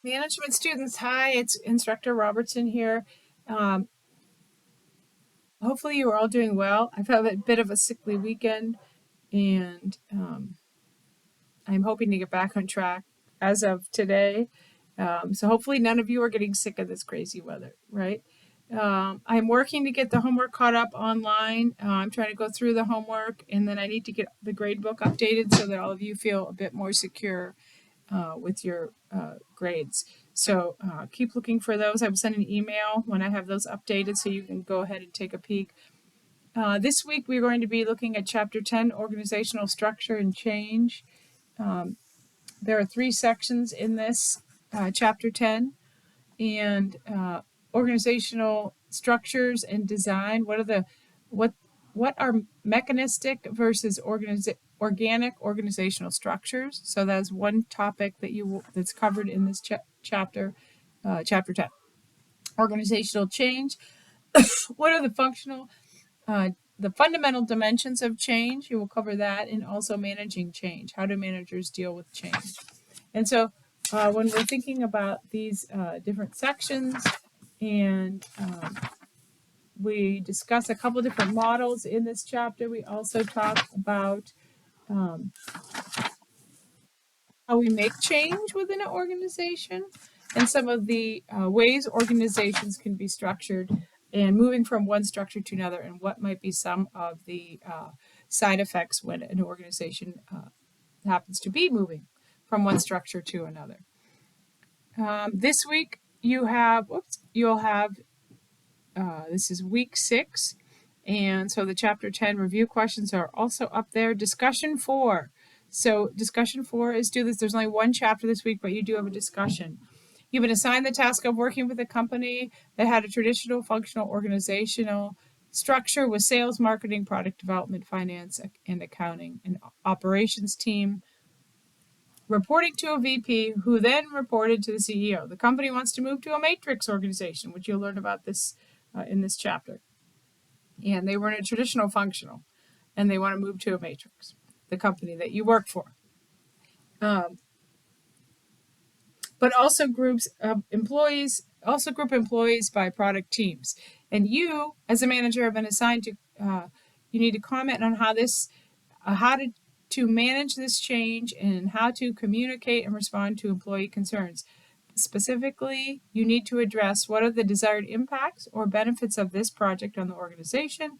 Management students, hi, it's Instructor Robertson here. Um, Hopefully you are all doing well. I've had a bit of a sickly weekend and I'm hoping to get back on track as of today. So hopefully none of you are getting sick of this crazy weather, right? I'm working to get the homework caught up online. I'm trying to go through the homework and then I need to get the grade book updated so that all of you feel a bit more secure with your grades. So keep looking for those. I will send an email when I have those updated so you can go ahead and take a peek. This week we're going to be looking at Chapter 10, Organizational Structure and Change. There are 3 sections in this Chapter 10, and organizational structures and design. What are mechanistic versus organic organizational structures? So that's one topic that's covered in this chapter, chapter 10. Organizational change. What are the fundamental dimensions of change? You will cover that, and also managing change. How do managers deal with change? And so when we're thinking about these different sections, and we discuss a couple different models in this chapter, we also talk about how we make change within an organization and some of the ways organizations can be structured and moving from one structure to another, and what might be some of the side effects when an organization happens to be moving from one structure to another. This week you'll have this is week 6, and so the chapter 10 review questions are also up there. Discussion 4. So discussion 4 is do this. There's only one chapter this week, but you do have a discussion. You've been assigned the task of working with a company that had a traditional functional organizational structure with sales, marketing, product development, finance, and accounting, and operations team reporting to a VP who then reported to the CEO. The company wants to move to a matrix organization, which you'll learn about this in this chapter. And they were in a traditional functional, and they want to move to a matrix, the company that you work for. But also group employees by product teams. And you, as a manager, have been assigned to, you need to comment on how to manage this change and how to communicate and respond to employee concerns. Specifically, you need to address what are the desired impacts or benefits of this project on the organization,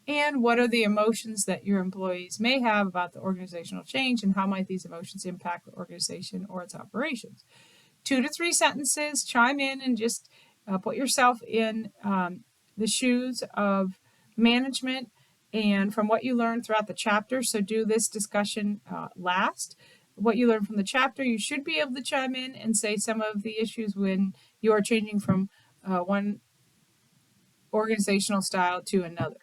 and what are the emotions that your employees may have about the organizational change, and how might these emotions impact the organization or its operations. 2 to 3 sentences, chime in and just put yourself in the shoes of management and from what you learned throughout the chapter. So do this discussion last. What you learned from the chapter, you should be able to chime in and say some of the issues when you are changing from one organizational style to another.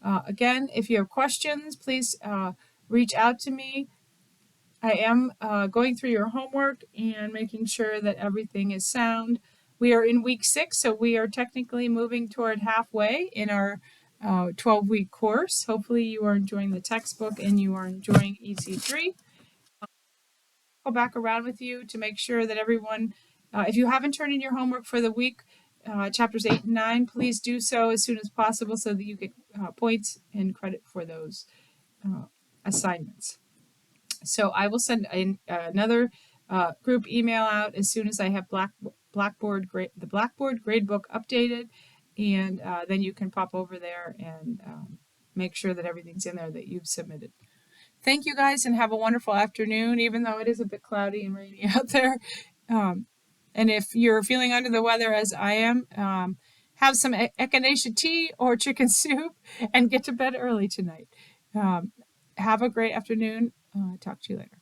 Again, if you have questions, please reach out to me. I am going through your homework and making sure that everything is sound. We are in week 6, so we are technically moving toward halfway in our 12-week course. Hopefully you are enjoying the textbook and you are enjoying EC3. Go back around with you to make sure that everyone, if you haven't turned in your homework for the week, chapters 8 and 9, please do so as soon as possible so that you get points and credit for those assignments. So I will send another group email out as soon as I have the Blackboard gradebook updated, and then you can pop over there and make sure that everything's in there that you've submitted. Thank you guys, and have a wonderful afternoon, even though it is a bit cloudy and rainy out there. And if you're feeling under the weather as I am, have some echinacea tea or chicken soup and get to bed early tonight. Have a great afternoon. Talk to you later.